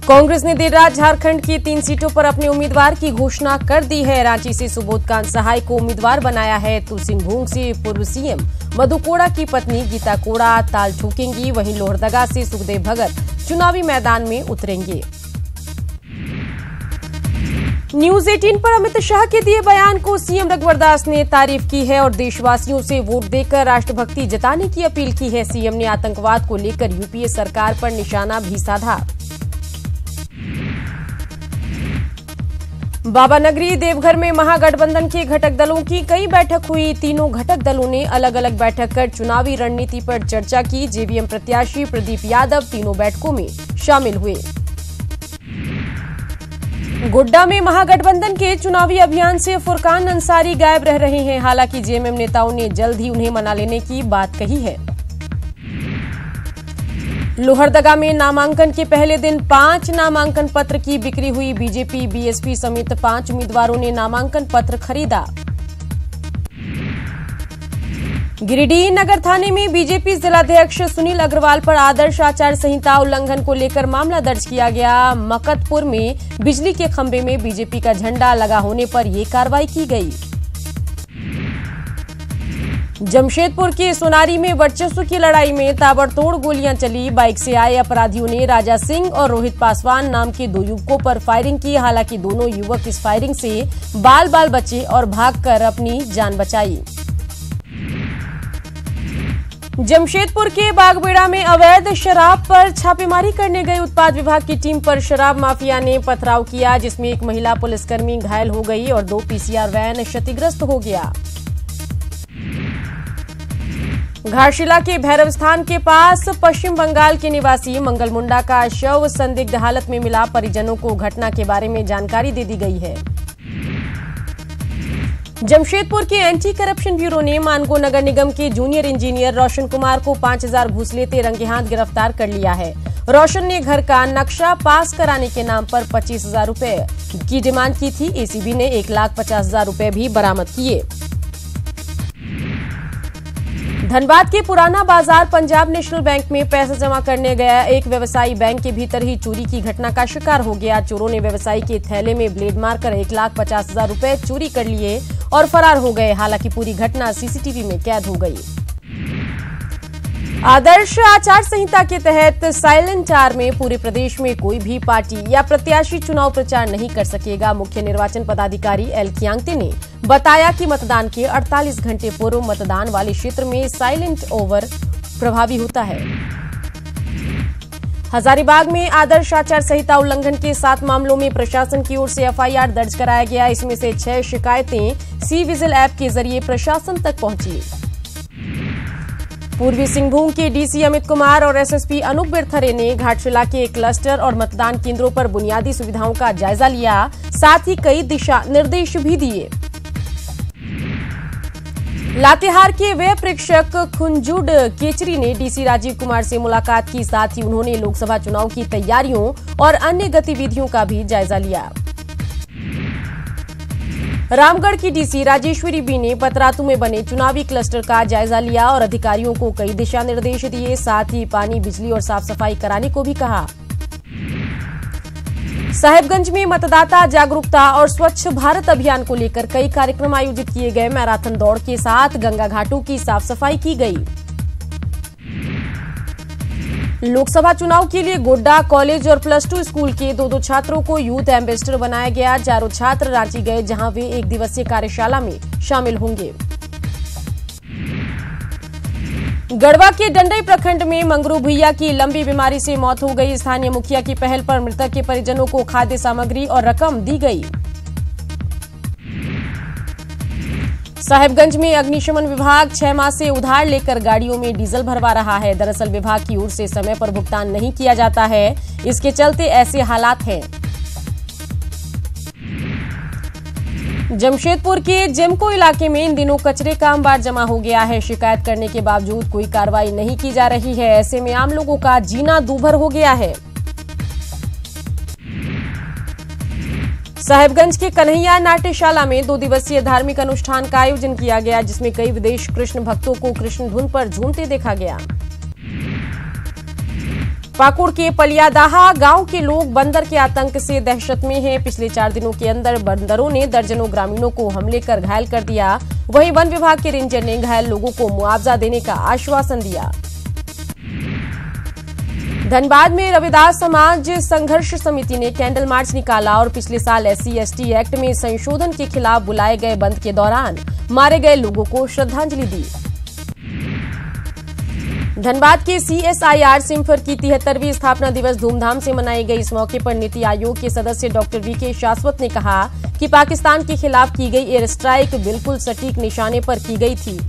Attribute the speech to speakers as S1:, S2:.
S1: कांग्रेस ने देर रात झारखंड की 3 सीटों पर अपने उम्मीदवार की घोषणा कर दी है। रांची से सुबोधकांत सहाय को उम्मीदवार बनाया है तो सिंहभूम से पूर्व सीएम मधु कोड़ा की पत्नी गीता कोड़ा ताल ठोकेंगी। वहीं लोहरदगा से सुखदेव भगत चुनावी मैदान में उतरेंगे। न्यूज 18 पर अमित शाह के दिए बयान को सीएम रघुवर दास ने तारीफ की है और देशवासियों से वोट देकर राष्ट्रभक्ति जताने की अपील की है। सीएम ने आतंकवाद को लेकर यूपीए सरकार पर निशाना भी साधा। बाबा नगरी देवघर में महागठबंधन के घटक दलों की कई बैठक हुई। तीनों घटक दलों ने अलग अलग बैठक कर चुनावी रणनीति पर चर्चा की। जेवीएम प्रत्याशी प्रदीप यादव तीनों बैठकों में शामिल हुए। गोड्डा में महागठबंधन के चुनावी अभियान से फुरकान अंसारी गायब रह रहे हैं। हालांकि जेएमएम नेताओं ने जल्द ही उन्हें मना लेने की बात कही है। लोहरदगा में नामांकन के पहले दिन 5 नामांकन पत्र की बिक्री हुई। बीजेपी, बीएसपी समेत 5 उम्मीदवारों ने नामांकन पत्र खरीदा। गिरिडीह नगर थाने में बीजेपी जिलाध्यक्ष सुनील अग्रवाल पर आदर्श आचार संहिता उल्लंघन को लेकर मामला दर्ज किया गया। मकतपुर में बिजली के खंभे में बीजेपी का झंडा लगा होने पर यह कार्रवाई की गई। जमशेदपुर के सोनारी में वर्चस्व की लड़ाई में ताबड़तोड़ गोलियां चली। बाइक से आए अपराधियों ने राजा सिंह और रोहित पासवान नाम के 2 युवकों पर फायरिंग की। हालांकि दोनों युवक इस फायरिंग से बाल बाल बचे और भागकर अपनी जान बचाई। जमशेदपुर के बागबेड़ा में अवैध शराब पर छापेमारी करने गई उत्पाद विभाग की टीम पर शराब माफिया ने पथराव किया, जिसमें एक महिला पुलिसकर्मी घायल हो गई और 2 पीसीआर वैन क्षतिग्रस्त हो गया। घाटशिला के भैरव स्थान के पास पश्चिम बंगाल के निवासी मंगल मुंडा का शव संदिग्ध हालत में मिला। परिजनों को घटना के बारे में जानकारी दे दी गई है। जमशेदपुर के एंटी करप्शन ब्यूरो ने मानगो नगर निगम के जूनियर इंजीनियर रोशन कुमार को 5000 घूस लेते रंगे हाथ गिरफ्तार कर लिया है। रोशन ने घर का नक्शा पास कराने के नाम पर 25,000 रुपए की डिमांड की थी। एसीबी ने 1,50,000 रुपए भी बरामद किए। धनबाद के पुराना बाजार पंजाब नेशनल बैंक में पैसा जमा करने गया एक व्यवसायी बैंक के भीतर ही चोरी की घटना का शिकार हो गया। चोरों ने व्यवसायी के थैले में ब्लेड मारकर 1,50,000 रुपए चोरी कर लिए और फरार हो गए। हालांकि पूरी घटना सीसीटीवी में कैद हो गई। आदर्श आचार संहिता के तहत साइलेंट आर में पूरे प्रदेश में कोई भी पार्टी या प्रत्याशी चुनाव प्रचार नहीं कर सकेगा। मुख्य निर्वाचन पदाधिकारी एल कियांगते ने बताया कि मतदान के 48 घंटे पूर्व मतदान वाले क्षेत्र में साइलेंट ओवर प्रभावी होता है। हजारीबाग में आदर्श आचार संहिता उल्लंघन के 7 मामलों में प्रशासन की ओर से एफआईआर दर्ज कराया गया। इसमें से 6 शिकायतें सी विजिल ऐप के जरिए प्रशासन तक पहुंची। पूर्वी सिंहभूम के डीसी अमित कुमार और एसएसपी अनूप बिरथरे ने घाटशिला के क्लस्टर और मतदान केंद्रों पर बुनियादी सुविधाओं का जायजा लिया, साथ ही कई दिशा निर्देश भी दिए। लातेहार के व्यय प्रेक्षक खुंजुड केचरी ने डीसी राजीव कुमार से मुलाकात की, साथ ही उन्होंने लोकसभा चुनाव की तैयारियों और अन्य गतिविधियों का भी जायजा लिया। रामगढ़ की डीसी राजेश्वरी बी ने पतरातू में बने चुनावी क्लस्टर का जायजा लिया और अधिकारियों को कई दिशा निर्देश दिए, साथ ही पानी, बिजली और साफ सफाई कराने को भी कहा। साहेबगंज में मतदाता जागरूकता और स्वच्छ भारत अभियान को लेकर कई कार्यक्रम आयोजित किए गए। मैराथन दौड़ के साथ गंगा घाटों की साफ सफाई की गई। लोकसभा चुनाव के लिए गोड्डा कॉलेज और +2 स्कूल के 2 छात्रों को यूथ एम्बेसडर बनाया गया। चारों छात्र रांची गए, जहां वे 1 दिवसीय कार्यशाला में शामिल होंगे। गढ़वा के डंडई प्रखंड में मंगरू भुइया की लंबी बीमारी से मौत हो गई। स्थानीय मुखिया की पहल पर मृतक के परिजनों को खाद्य सामग्री और रकम दी गई। साहेबगंज में अग्निशमन विभाग 6 माह से उधार लेकर गाड़ियों में डीजल भरवा रहा है। दरअसल विभाग की ओर से समय पर भुगतान नहीं किया जाता है, इसके चलते ऐसे हालात हैं। जमशेदपुर के जेमको इलाके में इन दिनों कचरे का अंबार जमा हो गया है। शिकायत करने के बावजूद कोई कार्रवाई नहीं की जा रही है। ऐसे में आम लोगों का जीना दूभर हो गया है। साहेबगंज के कन्हैया नाट्यशाला में 2 दिवसीय धार्मिक अनुष्ठान का आयोजन किया गया, जिसमें कई विदेश कृष्ण भक्तों को कृष्ण धुन पर झूमते देखा गया। पाकुड़ के पलियादाहा गांव के लोग बंदर के आतंक से दहशत में हैं। पिछले 4 दिनों के अंदर बंदरों ने दर्जनों ग्रामीणों को हमले कर घायल कर दिया। वहीं वन विभाग के रेंजर ने घायल लोगों को मुआवजा देने का आश्वासन दिया। धनबाद में रविदास समाज संघर्ष समिति ने कैंडल मार्च निकाला और पिछले साल SC/ST एक्ट में संशोधन के खिलाफ बुलाए गए बंद के दौरान मारे गए लोगों को श्रद्धांजलि दी। धनबाद के CSIR सिम्फर की 73वीं स्थापना दिवस धूमधाम से मनाई गई। इस मौके पर नीति आयोग के सदस्य डॉक्टर VK शाश्वत ने कहा कि पाकिस्तान के खिलाफ की गई एयर स्ट्राइक बिल्कुल सटीक निशाने पर की गई थी।